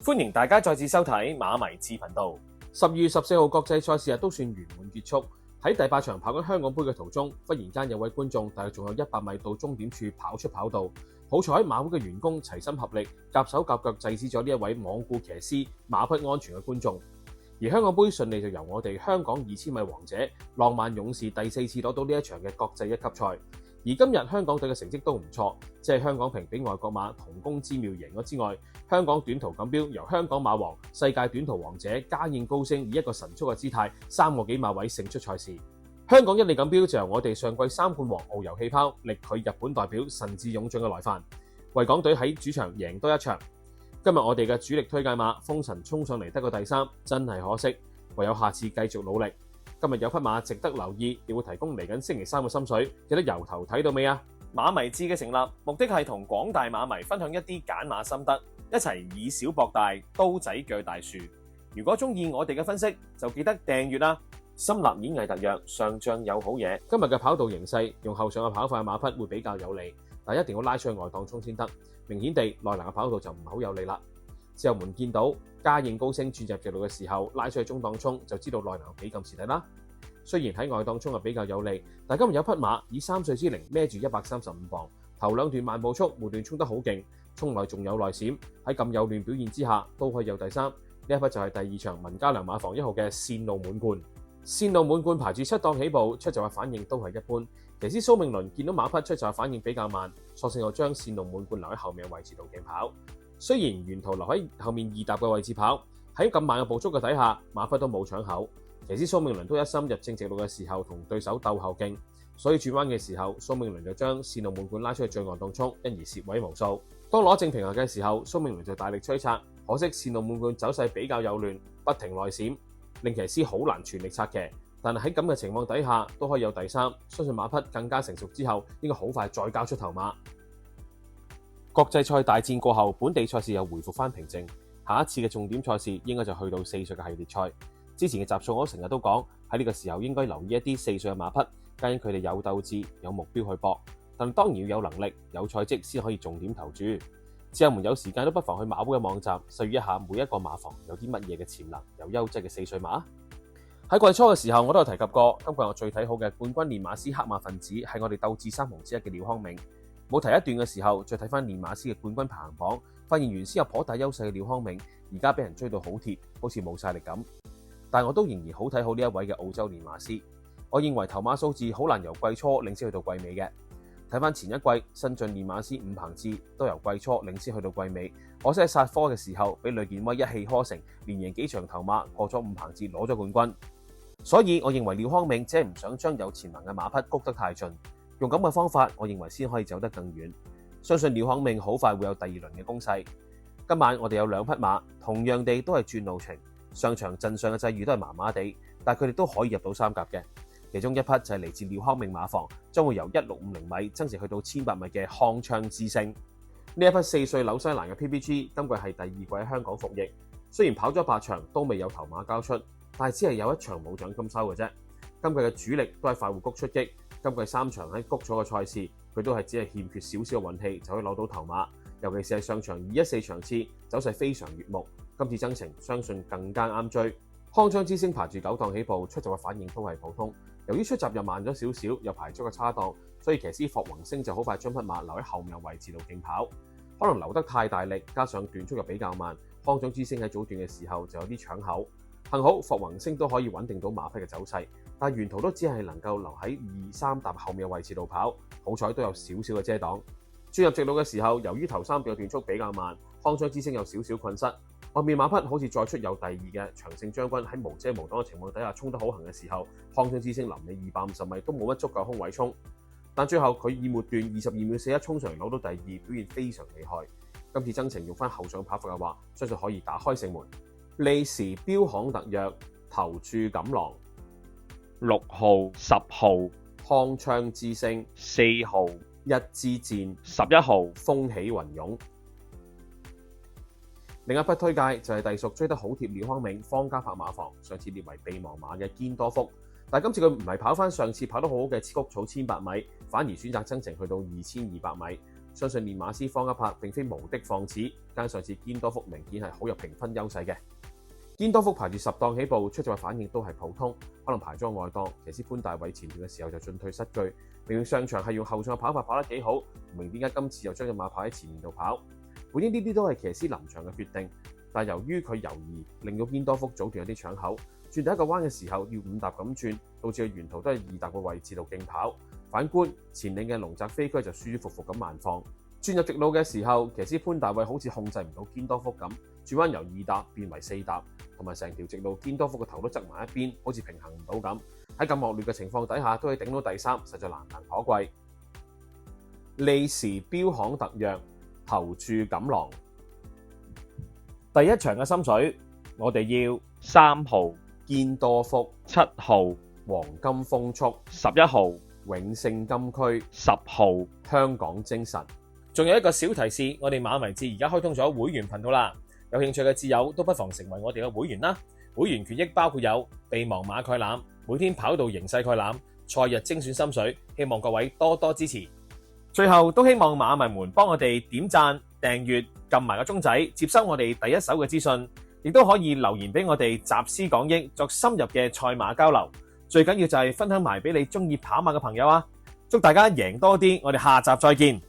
歡迎大家再次收睇馬迷智頻道。12月14號國際賽事日都算圓滿結束。喺第8場跑緊香港杯嘅途中，忽然間有位觀眾大約仲有100米到終點處跑出跑道，好彩馬會嘅員工齊心合力，夾手夾腳制止咗呢一位罔顧騎師馬匹安全嘅觀眾。而香港杯順利就由我哋香港2000米王者浪漫勇士第4次攞到呢一場嘅國際1級賽。而今日香港隊嘅成績都唔錯，即係香港瓶比外國馬同工之妙贏咗之外，香港短途錦標由香港馬王世界短途王者家燕高升以一個神速嘅姿態3個幾馬位勝出賽事。香港一哩錦標就由我哋上季3冠王遨遊氣泡力拒日本代表神智勇進嘅來犯，為港隊喺主場贏多一場。今日我哋嘅主力推介馬風塵衝上嚟得個第3，真係可惜，唯有下次繼續努力。今日有匹馬值得留意，亦會提供嚟緊星期3嘅心水，記得由頭睇到尾啊！馬迷智嘅成立目的係同廣大馬迷分享一啲揀馬心得，一齊以小博大，刀仔鋸大樹。如果中意我哋嘅分析，就記得訂閱啦！深立演藝特約，上將有好嘢。今日嘅跑道形勢，用後上嘅跑快嘅馬匹會比較有利，但一定要拉出去外檔衝先得。明顯地，內欄嘅跑道就唔係好有利啦。之後門見到家燕高升轉入直路嘅時候，拉出去中檔衝，就知道內欄幾咁蝕底啦。雖然喺外檔衝係比較有利，但今日有匹馬以3歲之齡孭住135磅，頭兩段慢步速，末段衝得好勁，衝內仲有內閃，喺咁有亂表現之下都可以有第3。呢一匹就係第2場文家良馬房1號嘅線路滿貫。線路滿貫排住7檔起步，出閘嘅反應都係一般。騎師蘇銘倫見到馬匹出閘反應比較慢，索性又將線路滿貫留喺後面嘅位置度競跑。雖然沿途留喺後面2搭嘅位置跑，喺咁慢嘅步速嘅底下，馬匹都冇搶口。騎師蘇銘倫都一心入正直路嘅時候同對手鬥後勁，所以轉彎嘅時候，蘇銘倫就將線路滿貫拉出去最外檔衝，因而蝕位無數。當攞正平衡嘅時候，蘇銘倫就大力催策，可惜線路滿貫走勢比較有亂，不停內閃，令騎師好難全力策騎。但係喺咁嘅情況底下，都可以有第3，相信馬匹更加成熟之後，應該好快再交出頭馬。國際賽大戰過後，本地賽事又回復翻平靜，下一次嘅重點賽事應該就去到4歲嘅系列賽。之前嘅集數我成日都講，喺呢個時候應該留意一啲4歲嘅馬匹，皆因佢哋有鬥志、有目標去搏，但當然要有能力、有賽績先可以重點投注。自由們有時間都不妨去馬會嘅網站細閱一下每一個馬房有啲乜嘢嘅潛能、有優質嘅4歲馬。喺季初嘅時候我都有提及過，今季我最睇好嘅冠軍練馬師黑馬分子係我哋鬥志3雄之一嘅廖康銘。冇提一段嘅時候，再睇翻練馬師嘅冠軍排行榜，發現原先有頗大優勢嘅廖康銘，而家俾人追到好貼，好似冇晒力咁。但我都仍然好睇好呢一位嘅澳洲練馬師。我認為頭馬數字好難由季初領先去到季尾嘅。睇翻前一季新晉練馬師伍鵬志都由季初領先去到季尾，可惜喺煞科嘅時候俾呂健威一氣呵成，連贏幾場頭馬過咗伍鵬志攞咗冠軍。所以我認為廖康銘只係唔想將有潛能嘅馬匹谷得太盡，用咁嘅方法，我認為先可以走得更遠。相信廖康銘好快會有第2輪嘅攻勢。今晚我哋有2匹馬，同樣地都係轉路程。上場陣上嘅際遇都係麻麻地，但佢哋都可以入到3甲嘅。其中一匹就係嚟自廖康銘馬房，將會由1650米增值去到1800米嘅康昌之星。呢一匹4歲紐西蘭嘅 PPG， 今季係第2季喺香港服役，雖然跑咗8場都未有頭馬交出，但係只係有1場冇獎金收嘅啫。今季嘅主力都係快活谷出擊，今季3場喺谷咗嘅賽事，佢都係只係欠缺少少嘅運氣就可以攞到頭馬。尤其是係上場214場次，走勢非常悅目。今次增程相信更加啱追。康昌之星排住9檔起步，出閘嘅反應都係普通。由於出閘又慢咗少少，又排咗個差檔，所以騎師霍宏星就好快將匹馬留喺後面位置度競跑。可能留得太大力，加上段速又比較慢，康昌之星喺早段嘅時候就有啲搶口。幸好霍宏星都可以穩定到馬匹嘅走勢，但沿途都只係能夠留喺2、3搭後面嘅位置度跑，好彩都有少少嘅遮擋。轉入直路嘅時候，由於頭3段嘅段速比較慢，康昌之星有少少困失。外面馬匹好似再出有第2嘅長勝將軍喺無遮無擋嘅情況底下衝得好行嘅時候，康昌之星臨尾250米都冇乜足夠空位衝，但最後佢以末段22秒41衝上嚟攞到第2，表現非常厲害。今次增程用翻後上跑法嘅話，相信可以打開城門。利時標行特約投注錦囊6號、10號、康昌之星、4號、一支箭、11號、風起雲湧。另一匹推介就係隸屬追得好貼廖康銘方家柏馬房，上次列為備忘馬嘅堅多福，但今次佢唔係跑翻上次跑得好好嘅刺谷草1800米，反而選擇增程去到2200米。相信練馬師方一柏並非無的放矢，加上次堅多福明顯係好有評分優勢嘅。堅多福排住10檔起步，出賽反應都係普通，可能排咗外檔。騎師潘大偉前段嘅時候就進退失據，明明上場係用後上嘅跑法跑得幾好，唔明點解今次又將隻馬跑喺前面度跑。本應呢啲都係騎師臨場嘅決定，但由於佢猶豫，令到堅多福早段有啲搶口，轉第一個彎嘅時候要5踏咁轉，導致佢沿途都係2踏嘅位置度競跑。反觀前領嘅龍澤飛駒就舒舒服服咁慢放。轉入直路嘅時候，騎師潘大偉好似控制唔到堅多福咁，轉彎由2踏變為4踏，同埋成條直路堅多福嘅頭都側埋一邊，好似平衡唔到咁。喺咁惡劣嘅情況底下，都可以頂到第3，實在難能可貴。利時標行特約投注錦囊，第一場嘅心水，我哋要3號、堅多福、7號、黃金風速、11號、永勝金區、10號。香港精神。仲有一個小提示，我哋馬迷誌而家開通咗會員頻道啦，有興趣嘅摯友都不妨成為我哋嘅會員啦。會員權益包括有備忘馬概覽、每天跑道形勢概覽、賽日精選心水，希望各位多多支持。最後都希望馬迷們幫我哋點讚、訂閱、撳埋個鐘仔，接收我哋第一手嘅資訊，亦都可以留言俾我哋集思廣益，作深入嘅賽馬交流。最緊要就係分享埋俾你中意跑馬嘅朋友啊！祝大家贏多啲，我哋下集再見。